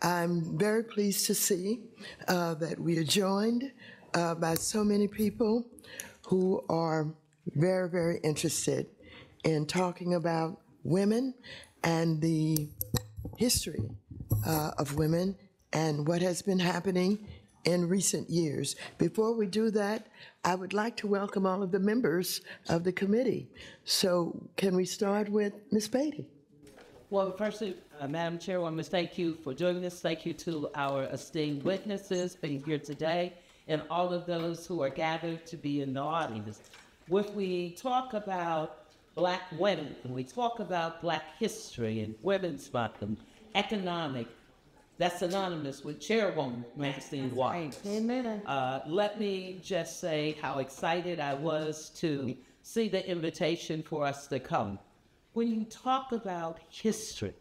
I'm very pleased to see that we are joined by so many people who are very, very interested in talking about women and the history of women and what has been happening in recent years. Before we do that, I would like to welcome all of the members of the committee. So can we start with Ms. Beatty? Well, firstly, Madam Chairwoman, thank you for joining us. Thank you to our esteemed witnesses being here today and all of those who are gathered to be in the audience. When we talk about Black women, and we talk about Black history and women's month and economic, that's synonymous with Chairwoman Maxine Waters. Amen. Let me just say how excited I was to see the invitation for us to come. When you talk about history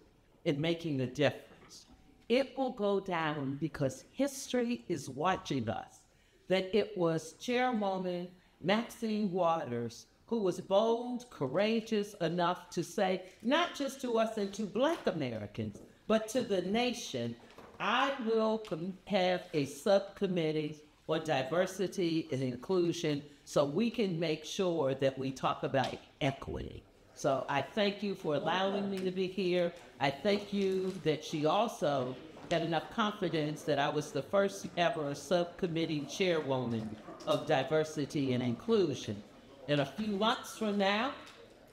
and making a difference, it will go down because history is watching us. That it was Chairwoman Maxine Waters who was bold, courageous enough to say, not just to us and to Black Americans, but to the nation, I will have a subcommittee on diversity and inclusion so we can make sure that we talk about equity. So I thank you for allowing me to be here. I thank you that she also had enough confidence that I was the first ever subcommittee chairwoman of diversity and inclusion. In a few months from now,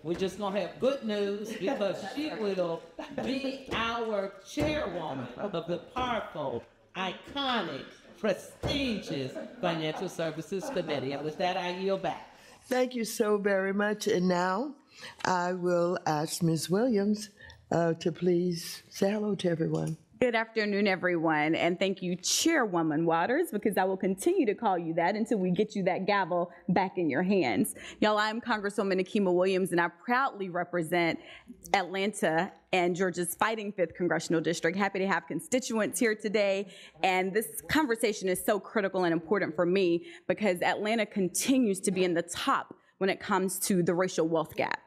we're just going to have good news because she will be our chairwoman of the powerful, iconic, prestigious Financial Services Committee. And with that, I yield back. Thank you so very much. And now I will ask Ms. Williams to please say hello to everyone. Good afternoon, everyone, and thank you, Chairwoman Waters, because I will continue to call you that until we get you that gavel back in your hands. Y'all, I'm Congresswoman Williams, and I proudly represent Atlanta and Georgia's fighting 5th Congressional District. Happy to have constituents here today, and this conversation is so critical and important for me because Atlanta continues to be in the top when it comes to the racial wealth gap.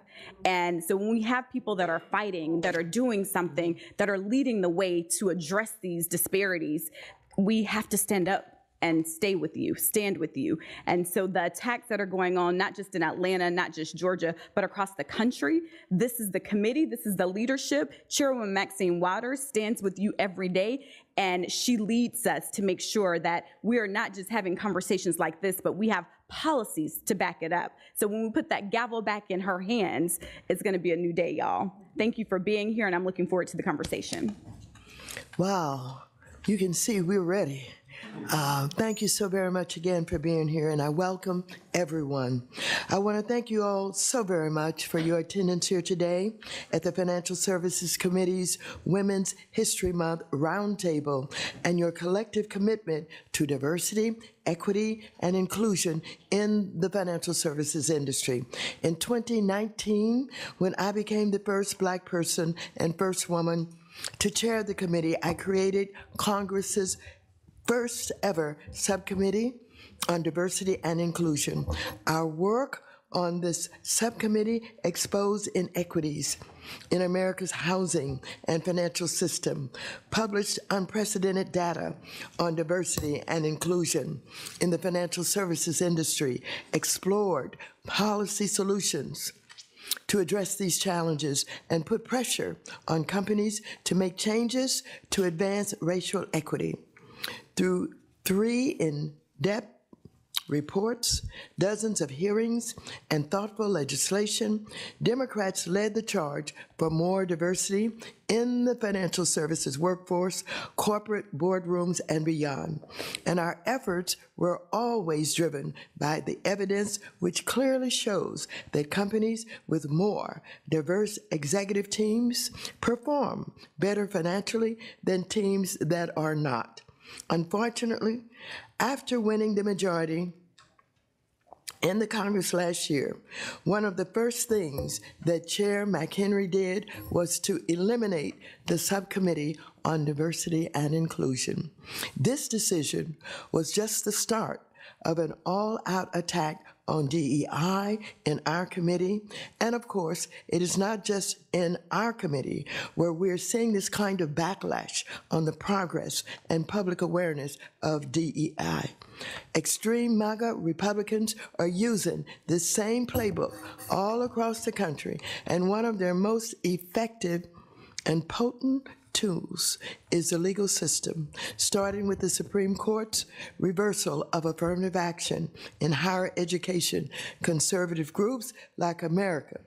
And so when we have people that are fighting, that are doing something, that are leading the way to address these disparities, we have to stand up and stand with you. And so the attacks that are going on, not just in Atlanta, not just Georgia, but across the country, this is the committee, this is the leadership. Chairwoman Maxine Waters stands with you every day, and she leads us to make sure that we are not just having conversations like this, but we have policies to back it up. So when we put that gavel back in her hands, it's gonna be a new day, y'all. Thank you for being here, and I'm looking forward to the conversation. Wow, you can see we're ready. Thank you so very much again for being here, and I welcome everyone. I want to thank you all so very much for your attendance here today at the Financial Services Committee's Women's History Month Roundtable and your collective commitment to diversity, equity, and inclusion in the financial services industry. In 2019, when I became the first Black person and first woman to chair the committee, I created Congress's first ever subcommittee on diversity and inclusion. Our work on this subcommittee exposed inequities in America's housing and financial system, published unprecedented data on diversity and inclusion in the financial services industry, explored policy solutions to address these challenges, and put pressure on companies to make changes to advance racial equity. Through 3 in-depth reports, dozens of hearings, and thoughtful legislation, Democrats led the charge for more diversity in the financial services workforce, corporate boardrooms, and beyond. And our efforts were always driven by the evidence which clearly shows that companies with more diverse executive teams perform better financially than teams that are not. Unfortunately, after winning the majority in the Congress last year, one of the first things that Chair McHenry did was to eliminate the subcommittee on diversity and inclusion. This decision was just the start of an all-out attack on DEI in our committee. And of course, it is not just in our committee where we're seeing this kind of backlash on the progress and public awareness of DEI. Extreme MAGA Republicans are using this same playbook all across the country, and one of their most effective and potent tools is the legal system, starting with the Supreme Court's reversal of affirmative action in higher education. Conservative groups like America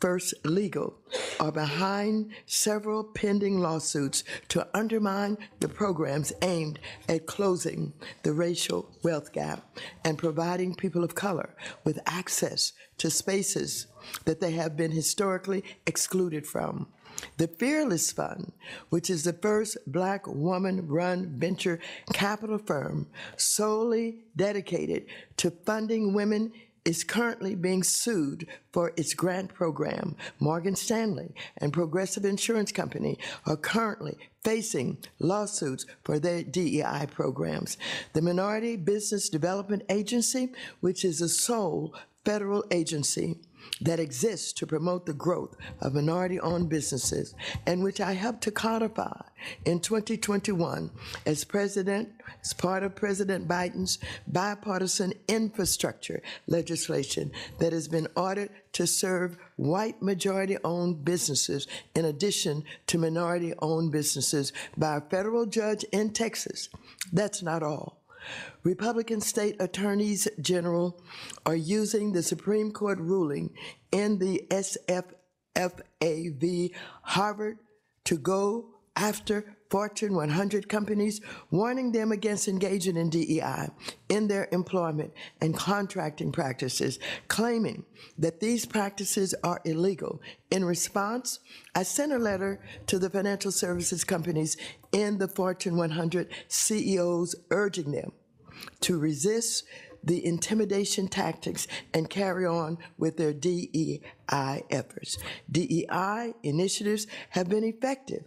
First Legal are behind several pending lawsuits to undermine the programs aimed at closing the racial wealth gap and providing people of color with access to spaces that they have been historically excluded from. The Fearless Fund, which is the first Black woman-run venture capital firm solely dedicated to funding women, is currently being sued for its grant program. Morgan Stanley and Progressive Insurance Company are currently facing lawsuits for their DEI programs. The Minority Business Development Agency, which is the sole federal agency that exists to promote the growth of minority-owned businesses, and which I helped to codify in 2021 as part of President Biden's bipartisan infrastructure legislation that has been ordered to serve white majority-owned businesses in addition to minority-owned businesses by a federal judge in Texas. That's not all. Republican state attorneys general are using the Supreme Court ruling in the SFFA v. Harvard to go after Fortune 100 companies, warning them against engaging in DEI in their employment and contracting practices, claiming that these practices are illegal. In response, I sent a letter to the financial services companies in the Fortune 100 CEOs urging them to resist the intimidation tactics and carry on with their DEI efforts. DEI initiatives have been effective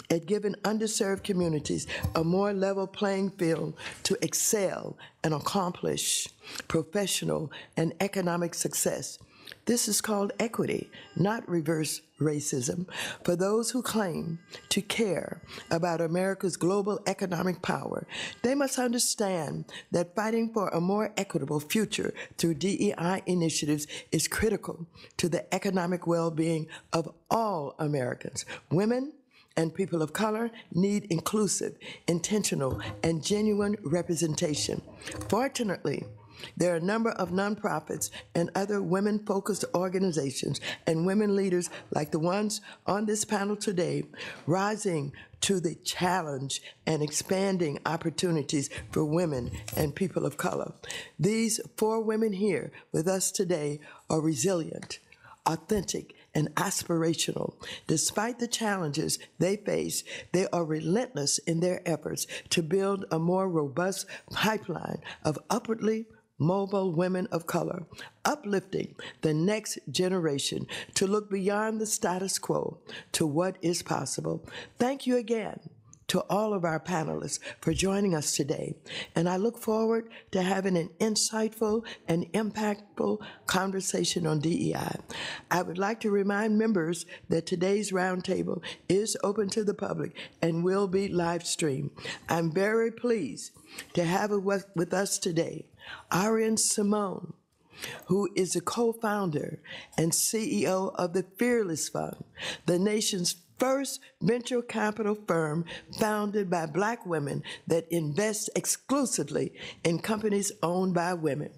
at giving underserved communities a more level playing field to excel and accomplish professional and economic success. This is called equity, not reverse racism. For those who claim to care about America's global economic power, they must understand that fighting for a more equitable future through DEI initiatives is critical to the economic well-being of all Americans. Women and people of color need inclusive, intentional, and genuine representation. Fortunately, there are a number of nonprofits and other women-focused organizations and women leaders like the ones on this panel today rising to the challenge and expanding opportunities for women and people of color. These 4 women here with us today are resilient, authentic, and aspirational. Despite the challenges they face, they are relentless in their efforts to build a more robust pipeline of upwardly mobile women of color, uplifting the next generation to look beyond the status quo to what is possible. Thank you again to all of our panelists for joining us today, and I look forward to having an insightful and impactful conversation on DEI. I would like to remind members that today's roundtable is open to the public and will be live streamed. I'm very pleased to have with us today Arian Simone, who is the co-founder and CEO of the Fearless Fund, the nation's first venture capital firm founded by Black women that invests exclusively in companies owned by women.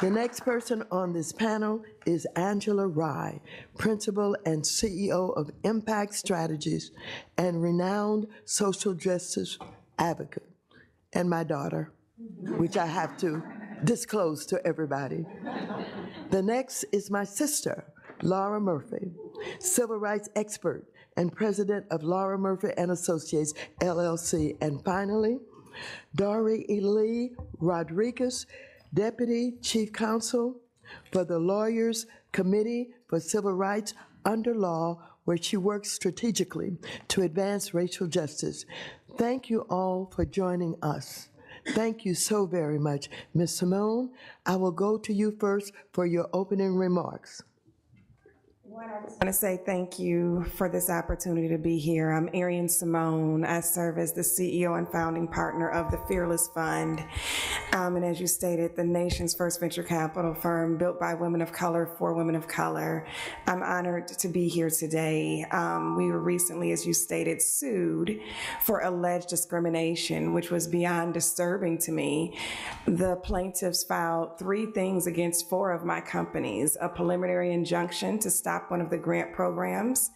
The next person on this panel is Angela Rye, Principal and CEO of Impact Strategies and renowned social justice advocate, and my daughter, which I have to disclose to everybody. The next is my sister, Laura Murphy, civil rights expert and president of Laura Murphy and Associates, LLC. And finally, Dariely Rodriguez, Deputy Chief Counsel for the Lawyers Committee for Civil Rights under Law, where she works strategically to advance racial justice. Thank you all for joining us. Thank you so very much. Ms. Simone, I will go to you first for your opening remarks. I just want to say thank you for this opportunity to be here. I'm Arian Simone. I serve as the CEO and founding partner of the Fearless Fund. And as you stated, the nation's first venture capital firm built by women of color for women of color. I'm honored to be here today. We were recently, as you stated, sued for alleged discrimination, which was beyond disturbing to me. The plaintiffs filed 3 things against 4 of my companies: a preliminary injunction to stop one of the grant programs,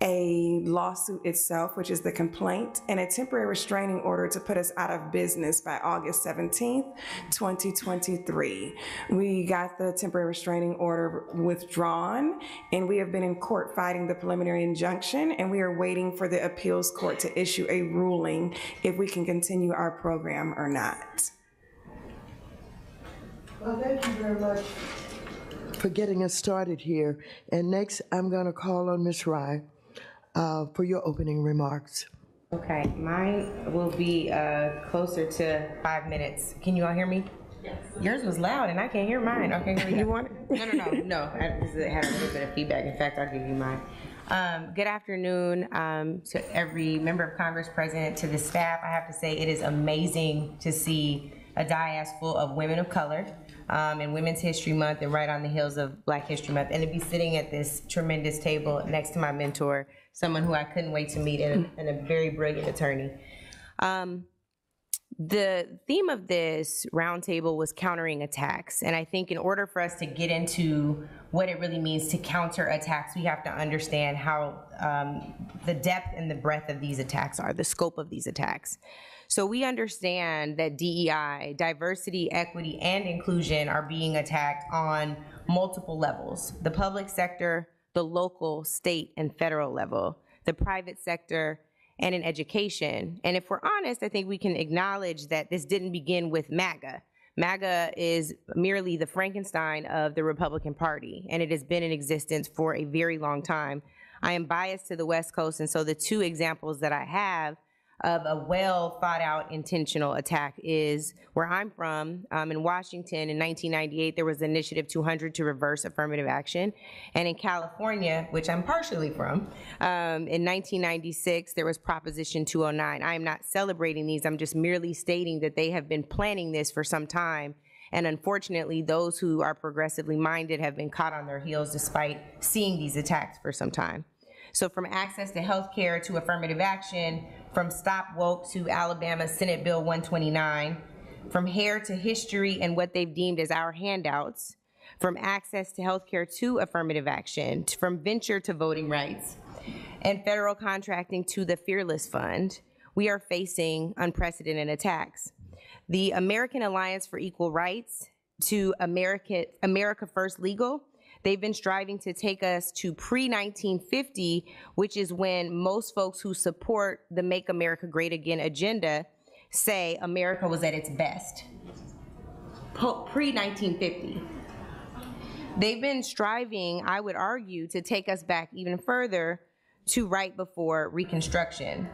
a lawsuit itself, which is the complaint, and a temporary restraining order to put us out of business by August 17th, 2023. We got the temporary restraining order withdrawn, and we have been in court fighting the preliminary injunction, and we are waiting for the appeals court to issue a ruling if we can continue our program or not. Well, thank you very much for getting us started here. And next, I'm going to call on Ms. Rye for your opening remarks. Okay, mine will be closer to 5 minutes. Can you all hear me? Yes. Yours was loud and I can't hear mine. Okay, you want it? No. I had a little bit of feedback. In fact, I'll give you mine. Good afternoon to every member of Congress present, to the staff. I have to say it is amazing to see a dais full of women of color in Women's History Month and right on the heels of Black History Month, and to be sitting at this tremendous table next to my mentor, someone who I couldn't wait to meet, and a very brilliant attorney. The theme of this roundtable was countering attacks, and I think in order for us to get into what it really means to counter attacks, we have to understand how the depth and the breadth of these attacks are, the scope of these attacks. So we understand that DEI, diversity, equity, and inclusion are being attacked on multiple levels: the public sector, the local, state, and federal level, the private sector, and in education. And if we're honest, I think we can acknowledge that this didn't begin with MAGA. MAGA is merely the Frankenstein of the Republican Party, and it has been in existence for a very long time. I am biased to the West Coast, and so the 2 examples that I have of a well thought out intentional attack is where I'm from. In Washington in 1998, there was Initiative 200 to reverse affirmative action. And in California, which I'm partially from, in 1996, there was Proposition 209. I am not celebrating these, I'm just merely stating that they have been planning this for some time. And unfortunately, those who are progressively minded have been caught on their heels despite seeing these attacks for some time. So from access to health care to affirmative action, from Stop Woke to Alabama Senate Bill 129, from hair to history and what they've deemed as our handouts, from access to health care to affirmative action, from venture to voting rights, and federal contracting to the Fearless Fund, we are facing unprecedented attacks. The American Alliance for Equal Rights to America First Legal, they've been striving to take us to pre-1950, which is when most folks who support the Make America Great Again agenda say America was at its best. Pre-1950. They've been striving, I would argue, to take us back even further to right before Reconstruction.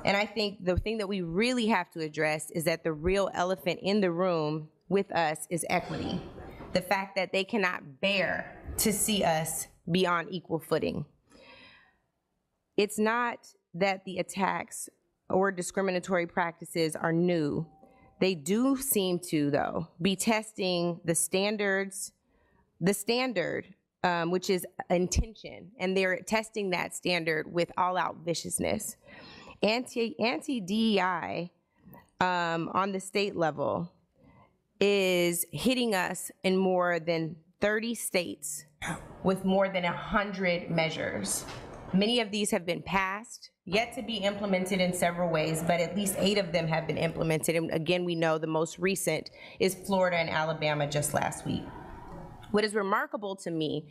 And I think the thing that we really have to address is that the real elephant in the room with us is equity. The fact that they cannot bear to see us be on equal footing. It's not that the attacks or discriminatory practices are new. They do seem to, though, be testing the standard, which is intention, and they're testing that standard with all-out viciousness. Anti-DEI on the state level is hitting us in more than 30 states with more than 100 measures. Many of these have been passed, yet to be implemented in several ways, but at least 8 of them have been implemented. And again, we know the most recent is Florida and Alabama just last week. What is remarkable to me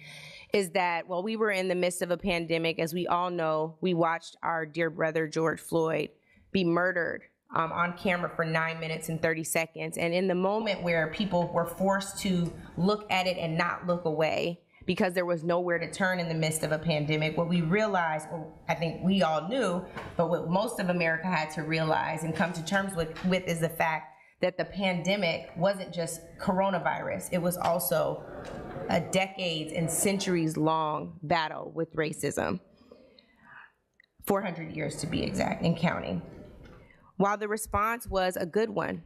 is that while we were in the midst of a pandemic, as we all know, we watched our dear brother George Floyd be murdered on camera for 9 minutes and 30 seconds. And in the moment where people were forced to look at it and not look away, because there was nowhere to turn in the midst of a pandemic. What we realized, or I think we all knew, but what most of America had to realize and come to terms with is the fact that the pandemic wasn't just coronavirus. It was also a decades and centuries long battle with racism. 400 years to be exact, and counting. While the response was a good one,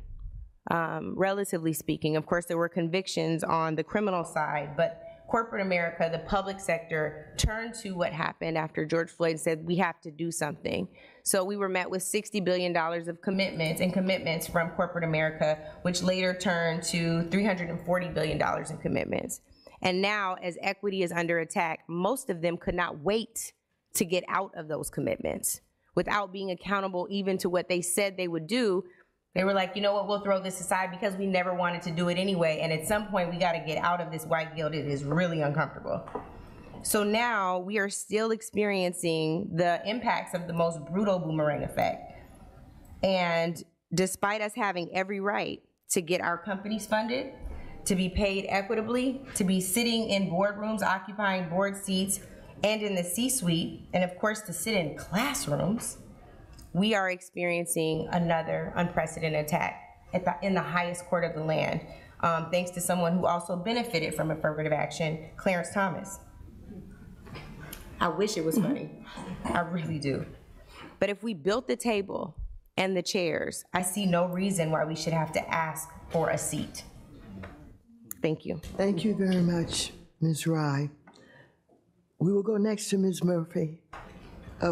relatively speaking, of course there were convictions on the criminal side, but corporate America, the public sector, turned to what happened after George Floyd said, we have to do something. So we were met with $60 billion of commitments from corporate America, which later turned to $340 billion in commitments. And now, as equity is under attack, most of them could not wait to get out of those commitments without being accountable even to what they said they would do. They were like, you know what, we'll throw this aside because we never wanted to do it anyway. And at some point, we got to get out of this white guilt. It is really uncomfortable. So now we are still experiencing the impacts of the most brutal boomerang effect. And despite us having every right to get our companies funded, to be paid equitably, to be sitting in boardrooms, occupying board seats, and in the C-suite, and of course to sit in classrooms, we are experiencing another unprecedented attack in the highest court of the land, thanks to someone who also benefited from affirmative action, Clarence Thomas. I wish it was funny. I really do. But if we built the table and the chairs, I see no reason why we should have to ask for a seat. Thank you. Thank you very much, Ms. Rye. We will go next to Ms. Murphy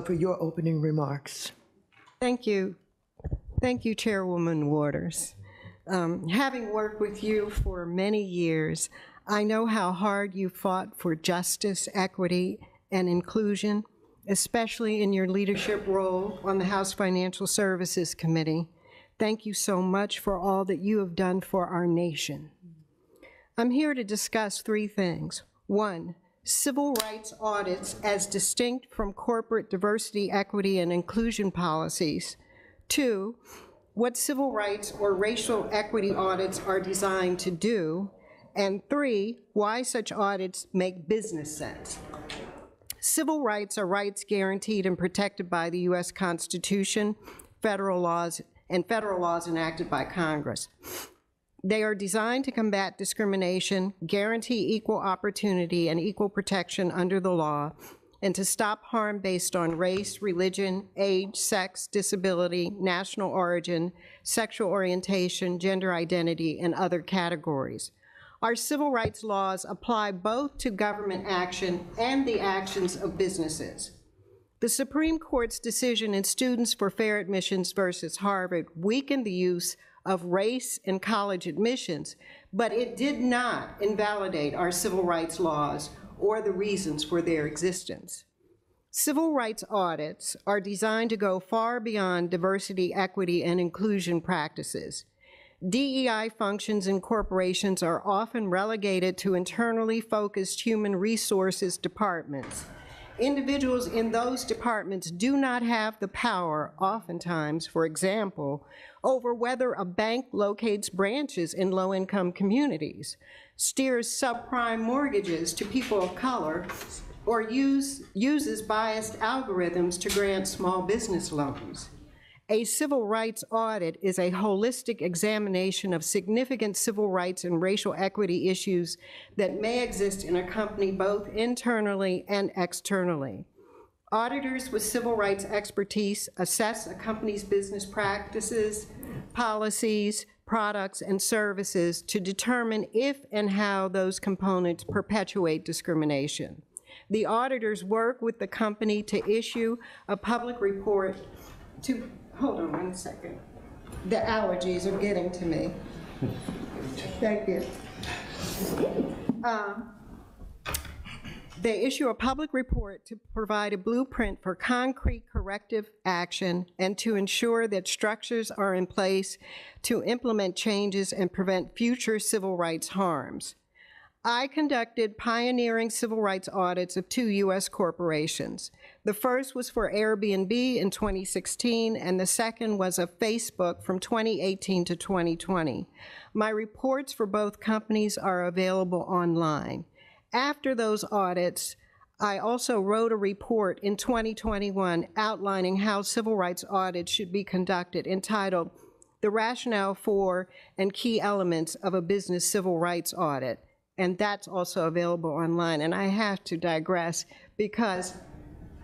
for your opening remarks. Thank you. Thank you, Chairwoman Waters. Having worked with you for many years, I know how hard you fought for justice, equity, and inclusion, especially in your leadership role on the House Financial Services Committee. Thank you so much for all that you have done for our nation. I'm here to discuss three things. One, civil rights audits as distinct from corporate diversity, equity, and inclusion policies. Two, what civil rights or racial equity audits are designed to do. And three, why such audits make business sense. Civil rights are rights guaranteed and protected by the U.S. Constitution, federal laws enacted by Congress. They are designed to combat discrimination, guarantee equal opportunity and equal protection under the law, and to stop harm based on race, religion, age, sex, disability, national origin, sexual orientation, gender identity, and other categories. Our civil rights laws apply both to government action and the actions of businesses. The Supreme Court's decision in Students for Fair Admissions versus Harvard weakened the use of race in college admissions, but it did not invalidate our civil rights laws or the reasons for their existence. Civil rights audits are designed to go far beyond diversity, equity, and inclusion practices. DEI functions in corporations are often relegated to internally focused human resources departments. Individuals in those departments do not have the power, oftentimes, for example, over whether a bank locates branches in low-income communities, steers subprime mortgages to people of color, or uses biased algorithms to grant small business loans. A civil rights audit is a holistic examination of significant civil rights and racial equity issues that may exist in a company both internally and externally. Auditors with civil rights expertise assess a company's business practices, policies, products, and services to determine if and how those components perpetuate discrimination. The auditors work with the company to issue a public report to, hold on one second. The allergies are getting to me. Thank you. They issue a public report to provide a blueprint for concrete corrective action and to ensure that structures are in place to implement changes and prevent future civil rights harms. I conducted pioneering civil rights audits of 2 U.S. corporations. The first was for Airbnb in 2016, and the second was of Facebook from 2018 to 2020. My reports for both companies are available online. After those audits, I also wrote a report in 2021 outlining how civil rights audits should be conducted, entitled The Rationale for and Key Elements of a Business Civil Rights Audit. And that's also available online. And I have to digress because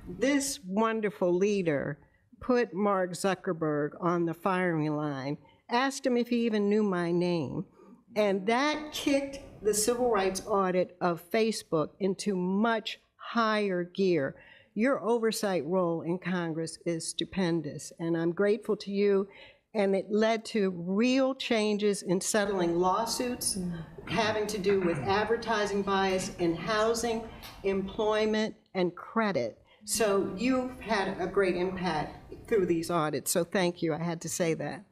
this wonderful leader put Mark Zuckerberg on the firing line, asked him if he even knew my name, and that kicked the civil rights audit of Facebook into much higher gear. Your oversight role in Congress is stupendous, and I'm grateful to you. And it led to real changes in settling lawsuits having to do with advertising bias in housing, employment, and credit. So you've had a great impact through these audits, so thank you. I had to say that.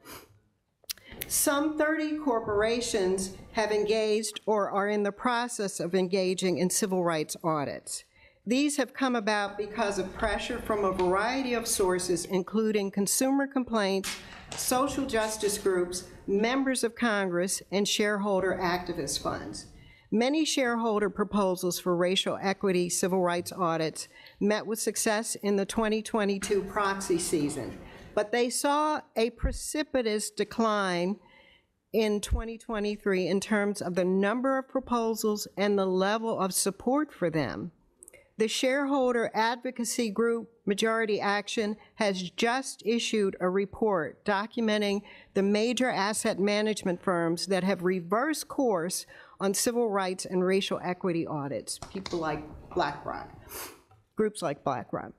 Some 30 corporations have engaged or are in the process of engaging in civil rights audits. These have come about because of pressure from a variety of sources, including consumer complaints, social justice groups, members of Congress, and shareholder activist funds. Many shareholder proposals for racial equity civil rights audits met with success in the 2022 proxy season, but they saw a precipitous decline in 2023 in terms of the number of proposals and the level of support for them. The shareholder advocacy group Majority Action has just issued a report documenting the major asset management firms that have reversed course on civil rights and racial equity audits, people like BlackRock, groups like BlackRock.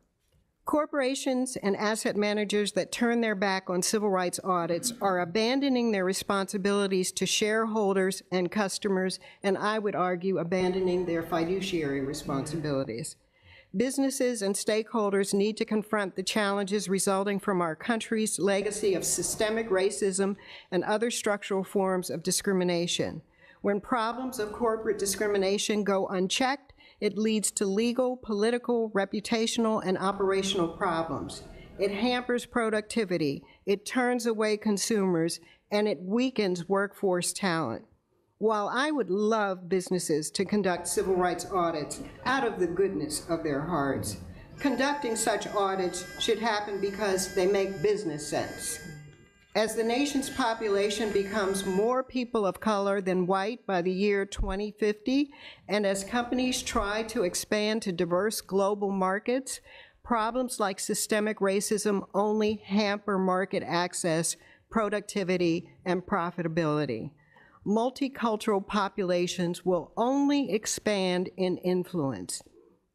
Corporations and asset managers that turn their back on civil rights audits are abandoning their responsibilities to shareholders and customers, and I would argue abandoning their fiduciary responsibilities. Businesses and stakeholders need to confront the challenges resulting from our country's legacy of systemic racism and other structural forms of discrimination. When problems of corporate discrimination go unchecked, it leads to legal, political, reputational, and operational problems. It hampers productivity, it turns away consumers, and it weakens workforce talent. While I would love businesses to conduct civil rights audits out of the goodness of their hearts, conducting such audits should happen because they make business sense. As the nation's population becomes more people of color than white by the year 2050, and as companies try to expand to diverse global markets, problems like systemic racism only hamper market access, productivity, and profitability. Multicultural populations will only expand in influence.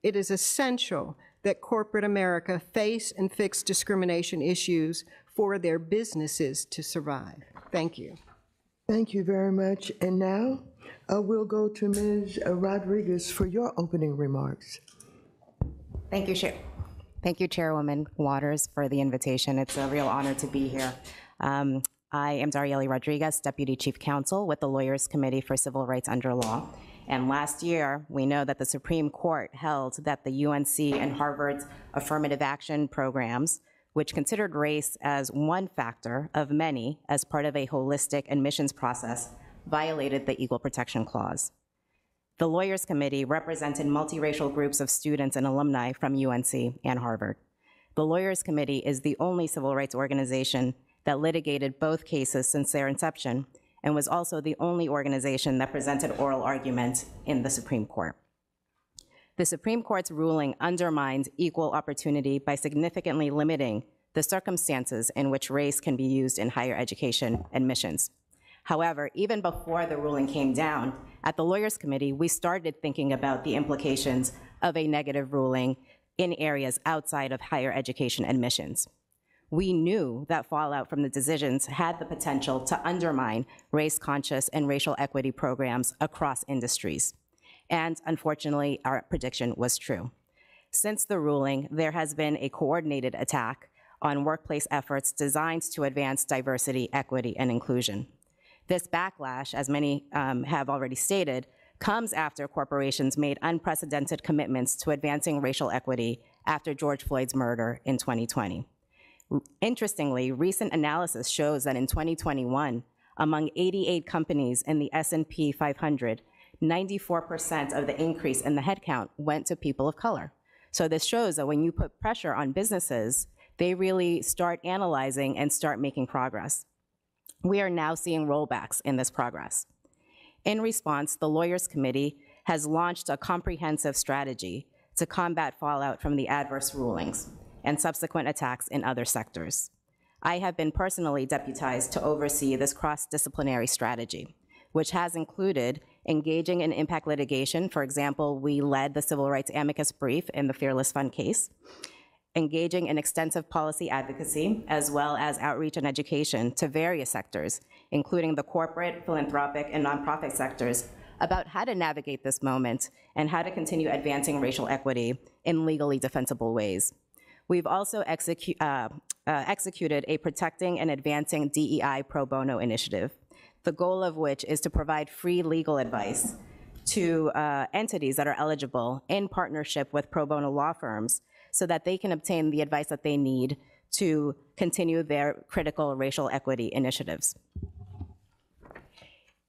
It is essential that corporate America face and fix discrimination issues for their businesses to survive. Thank you. Thank you very much. And now we'll go to Ms. Rodriguez for your opening remarks. Thank you, Chair. Thank you, Chairwoman Waters, for the invitation. It's a real honor to be here. I am Dariely Rodriguez, Deputy Chief Counsel with the Lawyers Committee for Civil Rights Under Law. And last year, we know that the Supreme Court held that the UNC and Harvard's affirmative action programs, which considered race as one factor of many as part of a holistic admissions process, violated the Equal Protection Clause. The Lawyers Committee represented multiracial groups of students and alumni from UNC and Harvard. The Lawyers Committee is the only civil rights organization that litigated both cases since their inception, and was also the only organization that presented oral argument in the Supreme Court. The Supreme Court's ruling undermines equal opportunity by significantly limiting the circumstances in which race can be used in higher education admissions. However, even before the ruling came down, at the Lawyers Committee, we started thinking about the implications of a negative ruling in areas outside of higher education admissions. We knew that fallout from the decisions had the potential to undermine race-conscious and racial equity programs across industries. And unfortunately, our prediction was true. Since the ruling, there has been a coordinated attack on workplace efforts designed to advance diversity, equity, and inclusion. This backlash, as many have already stated, comes after corporations made unprecedented commitments to advancing racial equity after George Floyd's murder in 2020. Interestingly, recent analysis shows that in 2021, among 88 companies in the S&P 500, 94% of the increase in the headcount went to people of color. So this shows that when you put pressure on businesses, they really start analyzing and start making progress. We are now seeing rollbacks in this progress. In response, the Lawyers Committee has launched a comprehensive strategy to combat fallout from the adverse rulings and subsequent attacks in other sectors. I have been personally deputized to oversee this cross-disciplinary strategy, which has included engaging in impact litigation. For example, we led the civil rights amicus brief in the Fearless Fund case, engaging in extensive policy advocacy, as well as outreach and education to various sectors, including the corporate, philanthropic, and nonprofit sectors, about how to navigate this moment and how to continue advancing racial equity in legally defensible ways. We've also executed a Protecting and Advancing DEI Pro Bono initiative, the goal of which is to provide free legal advice to entities that are eligible in partnership with pro bono law firms so that they can obtain the advice that they need to continue their critical racial equity initiatives.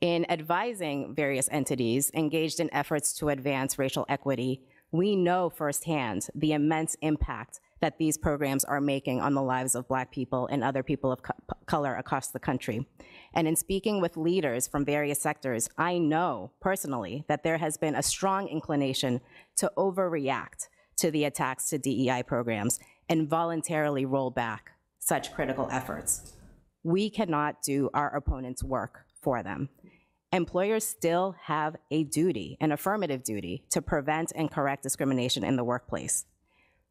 In advising various entities engaged in efforts to advance racial equity, we know firsthand the immense impact that these programs are making on the lives of Black people and other people of color across the country. And in speaking with leaders from various sectors, I know personally that there has been a strong inclination to overreact to the attacks to DEI programs and voluntarily roll back such critical efforts. We cannot do our opponents' work for them. Employers still have a duty, an affirmative duty, to prevent and correct discrimination in the workplace.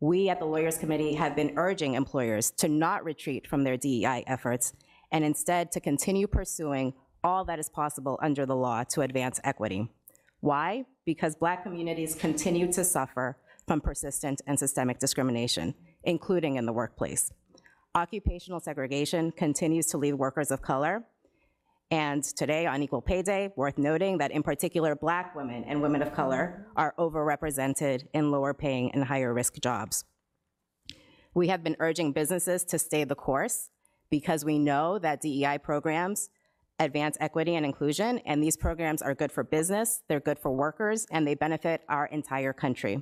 We at the Lawyers Committee have been urging employers to not retreat from their DEI efforts and instead to continue pursuing all that is possible under the law to advance equity. Why? Because Black communities continue to suffer from persistent and systemic discrimination, including in the workplace. Occupational segregation continues to leave workers of color. And today, on Equal Pay Day, worth noting that in particular, Black women and women of color are overrepresented in lower paying and higher risk jobs. We have been urging businesses to stay the course because we know that DEI programs advance equity and inclusion, and these programs are good for business, they're good for workers, and they benefit our entire country.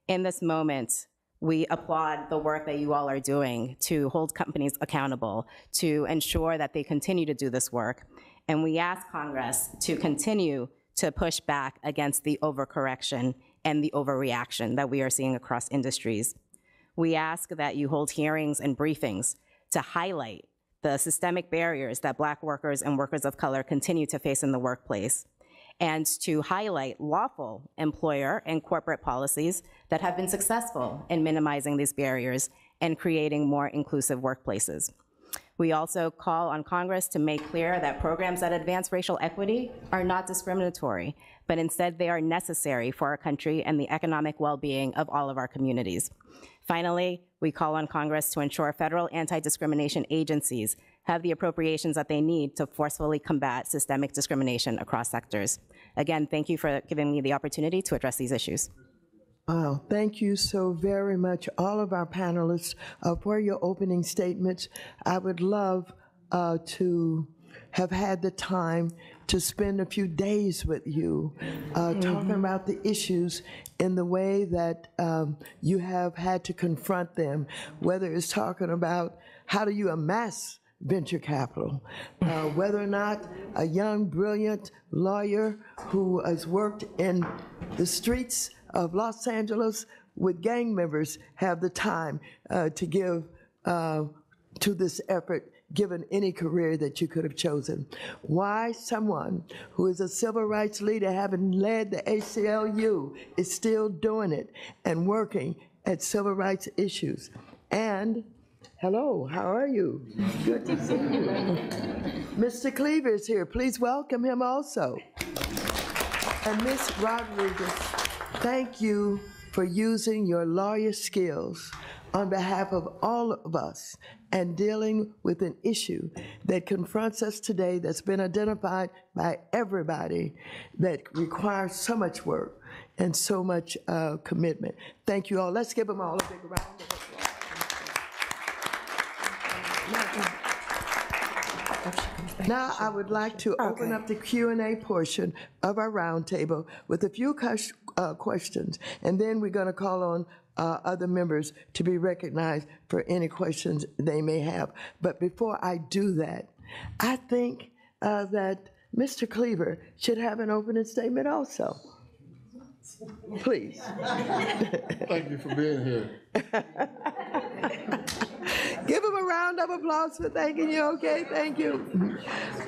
In this moment, we applaud the work that you all are doing to hold companies accountable, to ensure that they continue to do this work. And we ask Congress to continue to push back against the overcorrection and the overreaction that we are seeing across industries. We ask that you hold hearings and briefings to highlight the systemic barriers that Black workers and workers of color continue to face in the workplace, and to highlight lawful employer and corporate policies that have been successful in minimizing these barriers and creating more inclusive workplaces. We also call on Congress to make clear that programs that advance racial equity are not discriminatory, but instead they are necessary for our country and the economic well-being of all of our communities. Finally, we call on Congress to ensure federal anti-discrimination agencies have the appropriations that they need to forcefully combat systemic discrimination across sectors. Again, thank you for giving me the opportunity to address these issues. Wow, thank you so very much, all of our panelists, for your opening statements. I would love to have had the time to spend a few days with you talking about the issues in the way that you have had to confront them, whether it's talking about how do you amass venture capital, whether or not a young, brilliant lawyer who has worked in the streets of Los Angeles with gang members have the time to give to this effort, given any career that you could have chosen. Why someone who is a civil rights leader, having led the ACLU, is still doing it and working at civil rights issues. And hello, how are you? Good to see you. Mr. Cleaver is here. Please welcome him also. And Ms. Rodriguez, thank you for using your lawyer skills on behalf of all of us and dealing with an issue that confronts us today that's been identified by everybody that requires so much work and so much commitment. Thank you all. Let's give them all a big round of applause. Now I would like to open up the Q&A portion of our roundtable with a few questions, and then we're going to call on other members to be recognized for any questions they may have. But before I do that, I think that Mr. Cleaver should have an opening statement also. Please. Thank you for being here. Give him a round of applause for thanking you, okay? Thank you.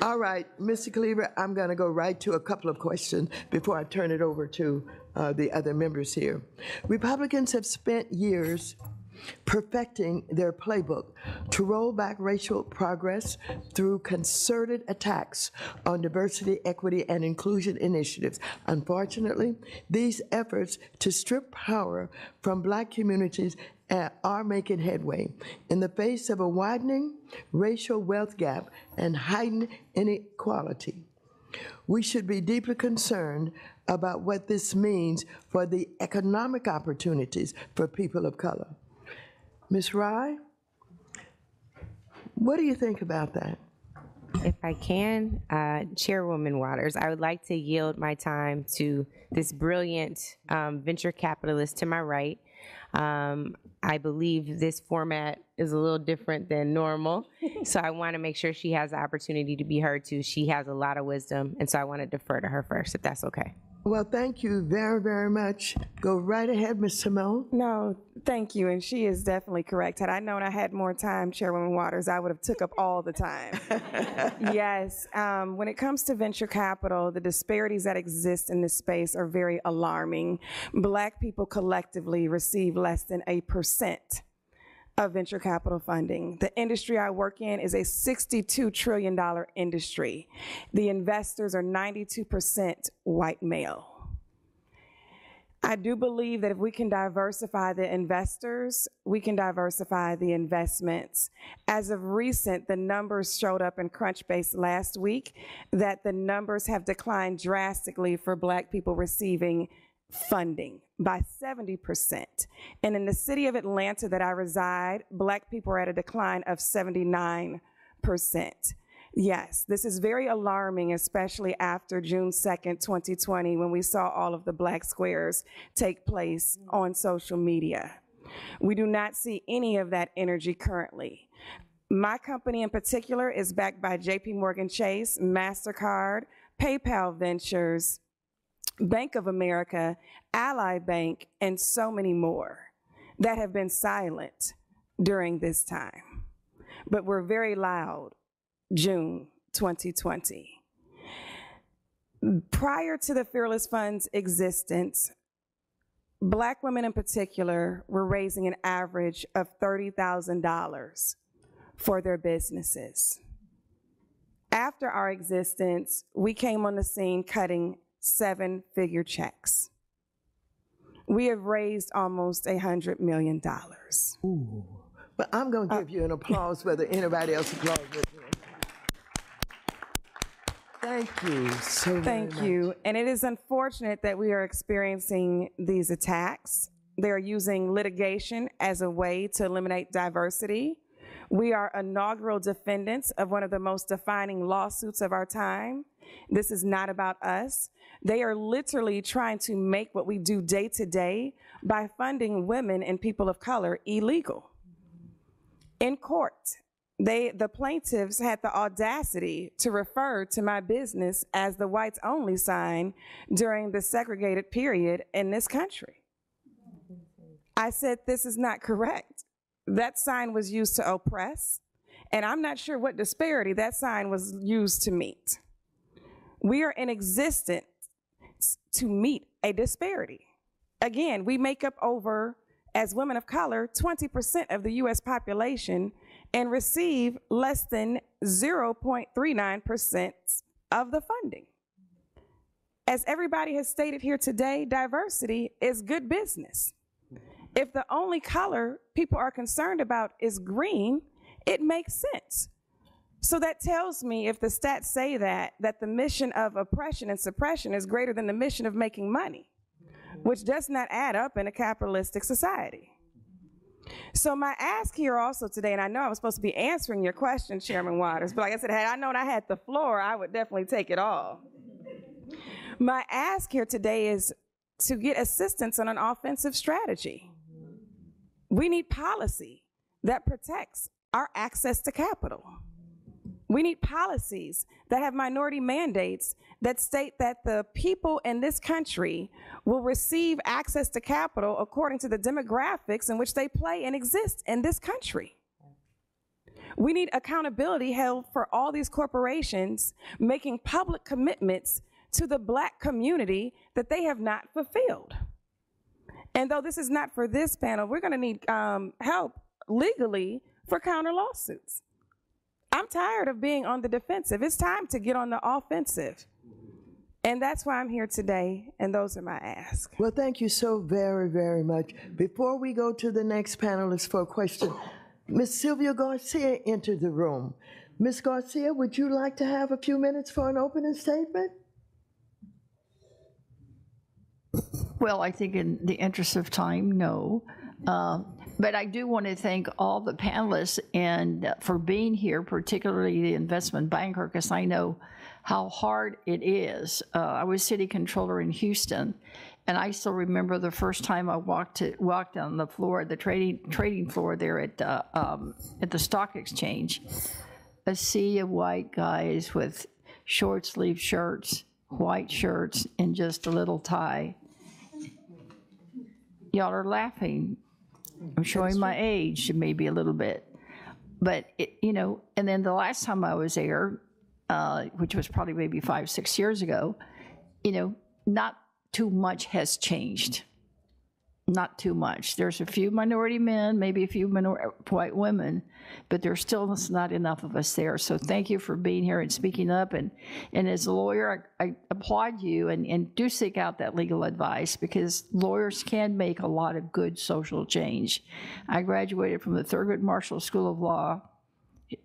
All right, Mr. Cleaver, I'm going to go right to a couple of questions before I turn it over to the other members here. Republicans have spent years perfecting their playbook to roll back racial progress through concerted attacks on diversity, equity, and inclusion initiatives. Unfortunately, these efforts to strip power from Black communities are making headway in the face of a widening racial wealth gap and heightened inequality. We should be deeply concerned about what this means for the economic opportunities for people of color. Ms. Rye, what do you think about that? If I can, Chairwoman Waters, I would like to yield my time to this brilliant venture capitalist to my right. I believe this format is a little different than normal, so I want to make sure she has the opportunity to be heard too. She has a lot of wisdom, and so I want to defer to her first, if that's okay. Well, thank you very, very much. Go right ahead, Ms. Simone. No, thank you, and she is definitely correct. Had I known I had more time, Chairwoman Waters, I would have took up all the time. Yes, when it comes to venture capital, the disparities that exist in this space are very alarming. Black people collectively receive less than 1% of venture capital funding. The industry I work in is a $62 trillion industry. The investors are 92% white male. I do believe that if we can diversify the investors, we can diversify the investments. As of recent, the numbers showed up in Crunchbase last week that the numbers have declined drastically for Black people receiving funding by 70%. And in the city of Atlanta that I reside, Black people are at a decline of 79%. Yes, this is very alarming, especially after June 2nd, 2020, when we saw all of the Black squares take place on social media. We do not see any of that energy currently. My company in particular is backed by JP Chase, MasterCard, PayPal Ventures, Bank of America, Ally Bank, and so many more that have been silent during this time. But we're very loud, June 2020. Prior to the Fearless Fund's existence, Black women in particular were raising an average of $30,000 for their businesses. After our existence, we came on the scene cutting 7-figure checks. We have raised almost $100 million. Ooh. But I'm going to give you an applause whether anybody else applauds with me. Thank you so very much. Thank you. And it is unfortunate that we are experiencing these attacks. They're using litigation as a way to eliminate diversity. We are inaugural defendants of one of the most defining lawsuits of our time. This is not about us. They are literally trying to make what we do day to day by funding women and people of color illegal. In court, the plaintiffs had the audacity to refer to my business as the whites only sign during the segregated period in this country. I said, this is not correct. That sign was used to oppress, and I'm not sure what disparity that sign was used to meet. We are in existence to meet a disparity. Again, we make up over, as women of color, 20% of the US population and receive less than 0.39% of the funding. As everybody has stated here today, diversity is good business. If the only color people are concerned about is green, it makes sense. So that tells me, if the stats say that the mission of oppression and suppression is greater than the mission of making money, which does not add up in a capitalistic society. So my ask here also today, and I know I was supposed to be answering your question, Chairman Waters, but like I said, had I known I had the floor, I would definitely take it all. My ask here today is to get assistance on an offensive strategy. We need policy that protects our access to capital. We need policies that have minority mandates that state that the people in this country will receive access to capital according to the demographics in which they play and exist in this country. We need accountability held for all these corporations making public commitments to the Black community that they have not fulfilled. And though this is not for this panel, we're gonna need help legally for counter lawsuits. I'm tired of being on the defensive. It's time to get on the offensive. And that's why I'm here today, and those are my asks. Well, thank you so very, very much. Before we go to the next panelist for a question, Ms. Sylvia Garcia entered the room. Ms. Garcia, would you like to have a few minutes for an opening statement? Well, I think in the interest of time, no. But I do want to thank all the panelists and for being here, particularly the investment banker, because I know how hard it is. I was city controller in Houston, and I still remember the first time I walked on the floor, the trading floor there at the stock exchange. A sea of white guys with short sleeve shirts, white shirts, and just a little tie. Y'all are laughing. I'm showing my age, maybe a little bit. But, you know, and then the last time I was there, which was probably maybe 5, 6 years ago, you know, not too much has changed. Not too much. There's a few minority men, maybe a few white women, but there's still not enough of us there. So thank you for being here and speaking up. And as a lawyer, I applaud you and do seek out that legal advice, because lawyers can make a lot of good social change. I graduated from the Thurgood Marshall School of Law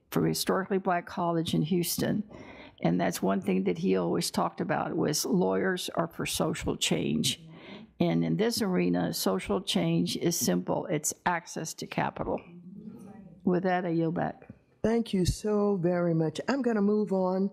from a historically Black college in Houston. And that's one thing that he always talked about, was lawyers are for social change. And in this arena, social change is simple. It's access to capital. With that, I yield back. Thank you so very much. I'm going to move on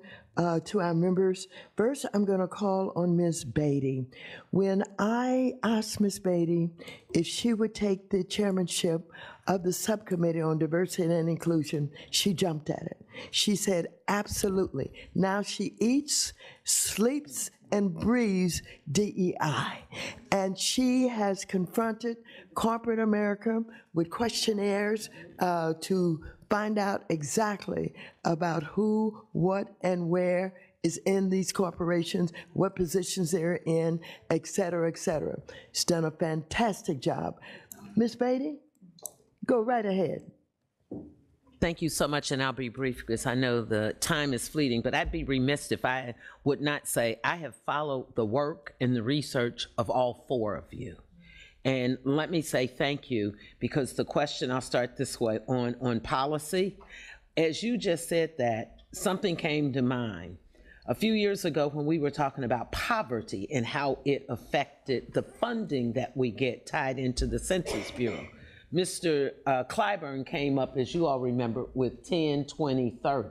to our members. First, I'm going to call on Ms. Beatty. When I asked Ms. Beatty if she would take the chairmanship of the Subcommittee on Diversity and Inclusion, she jumped at it. She said, absolutely. Now she eats, sleeps, and breathes DEI. And she has confronted corporate America with questionnaires to find out exactly about who, what, and where is in these corporations, what positions they're in, et cetera, et cetera. She's done a fantastic job. Ms. Beatty, go right ahead. Thank you so much, and I'll be brief because I know the time is fleeting, but I'd be remiss if I would not say I have followed the work and the research of all 4 of you. And let me say thank you, because the question, I'll start this way, on policy. As you just said that, something came to mind. A few years ago when we were talking about poverty and how it affected the funding that we get tied into the Census Bureau, Mr. Clyburn came up, as you all remember, with 10, 20, 30.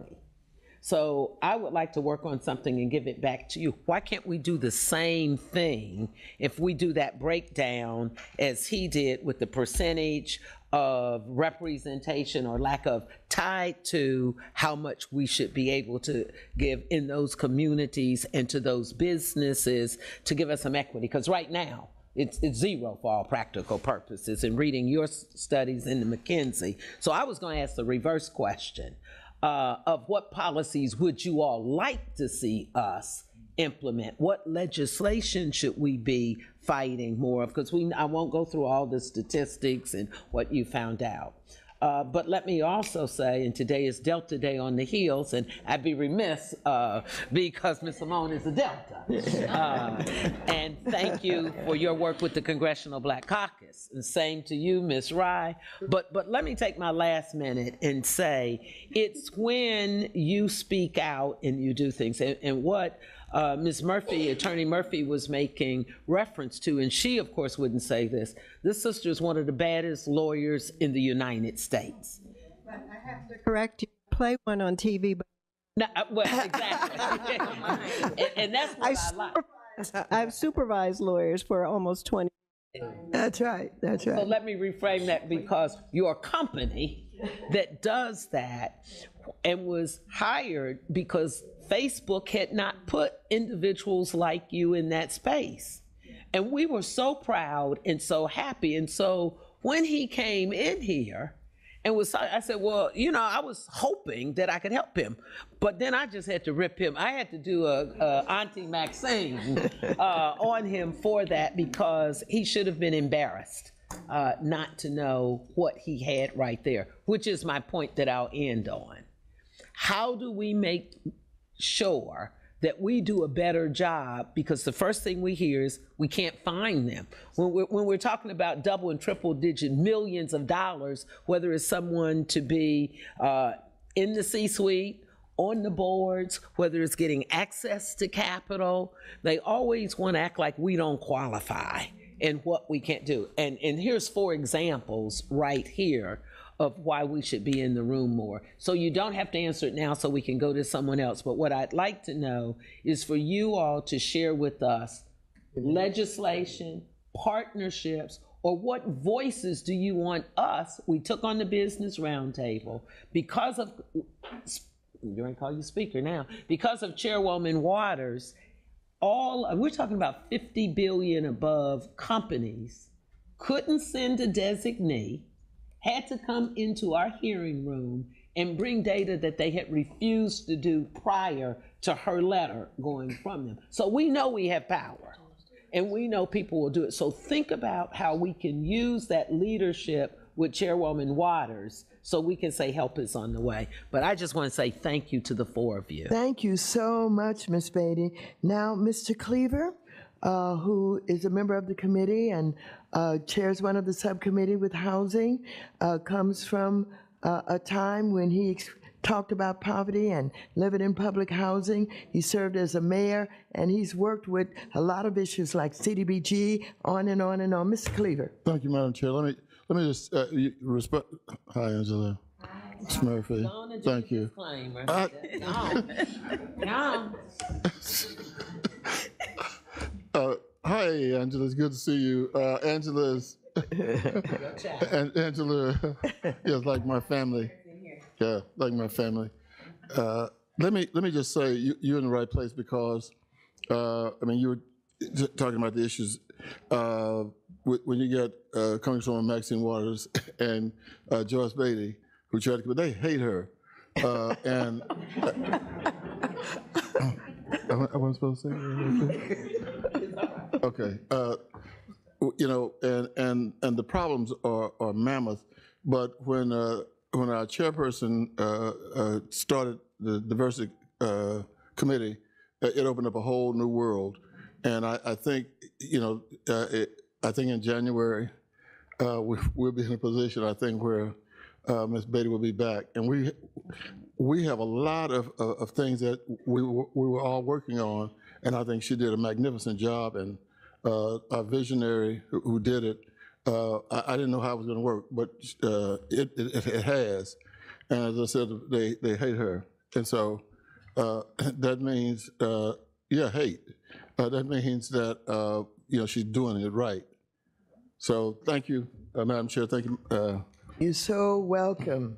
So I would like to work on something and give it back to you. Why can't we do the same thing if we do that breakdown as he did with the percentage of representation or lack of tied to how much we should be able to give in those communities and to those businesses to give us some equity? Because right now, it's zero for all practical purposes in reading your studies in the McKinsey. So I was going to ask the reverse question of what policies would you all like to see us implement? What legislation should we be fighting more of? Because I won't go through all the statistics and what you found out. But let me also say, and today is Delta Day on the heels, and I'd be remiss because Ms. Simone is a Delta. And thank you for your work with the Congressional Black Caucus. And same to you, Ms. Rye. But let me take my last minute and say, it's when you speak out and you do things. And what Ms. Murphy, Attorney Murphy, was making reference to, and she, of course, wouldn't say this. This sister is one of the baddest lawyers in the United States. But I have to correct you. Play one on TV, but No, well, exactly. and that's what I like. I've supervised lawyers for almost 20 years. That's right, that's right. So let me reframe that, because your company that does that and was hired because Facebook had not put individuals like you in that space. And we were so proud and so happy. And so when he came in here, I said, well, you know, I was hoping that I could help him, but then I just had to rip him. I had to do a Auntie Maxine on him for that, because he should have been embarrassed not to know what he had right there, which is my point that I'll end on. How do we make sure that we do a better job? Because the first thing we hear is we can't find them. When we're talking about double and triple digit millions of dollars, whether it's someone to be in the C-suite, on the boards, whether it's getting access to capital, they always want to act like we don't qualify and what we can't do. And here's 4 examples right here of why we should be in the room more. So you don't have to answer it now, so we can go to someone else. But what I'd like to know is for you all to share with us legislation, partnerships, or what voices do you want us? We took on the business roundtable because of, I'm going to call you speaker now, because of Chairwoman Waters. We're talking about 50 billion above companies couldn't send a designee, had to come into our hearing room and bring data that they had refused to do prior to her letter going from them. So we know we have power, and we know people will do it. So think about how we can use that leadership with Chairwoman Waters so we can say help is on the way. But I just want to say thank you to the 4 of you. Thank you so much, Ms. Beatty. Now, Mr. Cleaver, who is a member of the committee and chairs one of the subcommittee with housing, comes from a time when he talked about poverty and living in public housing. He served as a mayor, and he's worked with a lot of issues like CDBG, on and on and on. Mr. Cleaver. Thank you, Madam Chair. Let me just respect. Hi, Angela. Ms. Murphy. Thank you. Hi, Angela. It's good to see you. Angela's Angela is like my family. Yeah, like my family. Let me just say you're in the right place, because I mean, you were talking about the issues when you get Congresswoman Maxine Waters and Joyce Beatty, who tried to, but they hate her, and I wasn't supposed to say that. Okay, you know, and the problems are mammoth, but when our chairperson started the diversity committee, it opened up a whole new world, and I think, you know, I think in January we'll be in a position, I think, where Ms. Beatty will be back, and we have a lot of things that we were all working on, and I think she did a magnificent job, and our visionary who did it, I didn't know how it was going to work, but it has, and as I said, they hate her, and so that means hate. That means that you know, she's doing it right. So thank you, Madam Chair. Thank you. You're so welcome.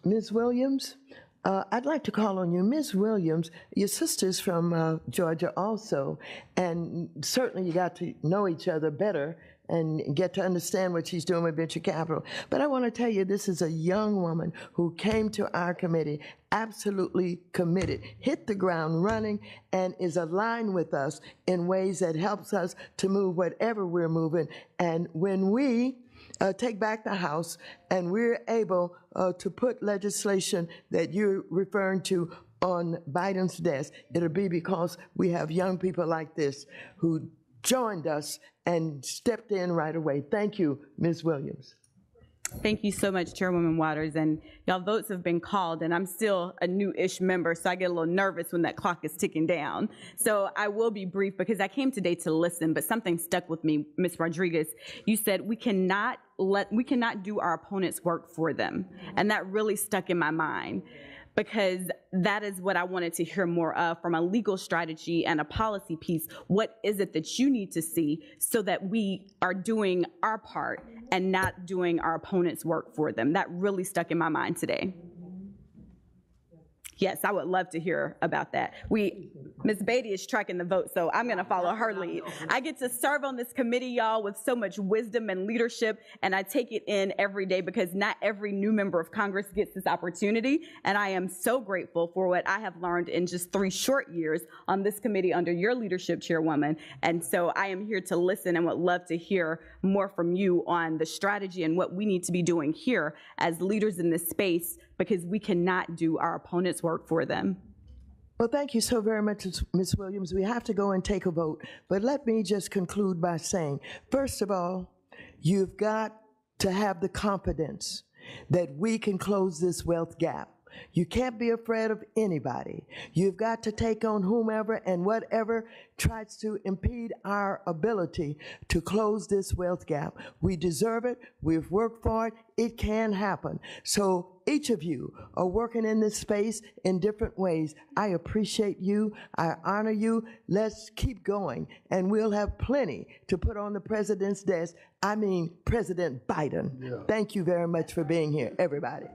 Ms. Williams, I'd like to call on you. Ms. Williams, your sister's from Georgia also, and certainly you got to know each other better and get to understand what she's doing with venture capital. But I want to tell you, this is a young woman who came to our committee absolutely committed, hit the ground running, and is aligned with us in ways that helps us to move whatever we're moving. And when we take back the House and we're able to put legislation that you're referring to on Biden's desk, it'll be because we have young people like this who joined us and stepped in right away. Thank you, Ms. Williams. Thank you so much, Chairwoman Waters. And y'all, votes have been called, and I'm still a new-ish member, so I get a little nervous when that clock is ticking down. So I will be brief because I came today to listen, but something stuck with me, Ms. Rodriguez. You said we cannot do our opponents' work for them, and that really stuck in my mind, because that is what I wanted to hear more of from a legal strategy and a policy piece. What is it that you need to see so that we are doing our part and not doing our opponents' work for them? That really stuck in my mind today. Yes, I would love to hear about that. Ms. Beatty is tracking the vote, so I'm gonna follow her lead. I get to serve on this committee, y'all, with so much wisdom and leadership, and I take it in every day because not every new member of Congress gets this opportunity, and I am so grateful for what I have learned in just 3 short years on this committee under your leadership, Chairwoman. And so I am here to listen and would love to hear more from you on the strategy and what we need to be doing here as leaders in this space, because we cannot do our opponents' work for them. Well, thank you so very much, Ms. Williams. We have to go and take a vote, but let me just conclude by saying, first of all, you've got to have the confidence that we can close this wealth gap. You can't be afraid of anybody. You've got to take on whomever and whatever tries to impede our ability to close this wealth gap. We deserve it. We've worked for it. It can happen. So each of you are working in this space in different ways. I appreciate you. I honor you. Let's keep going, and we'll have plenty to put on the president's desk. I mean, President Biden. Yeah. Thank you very much for being here, everybody.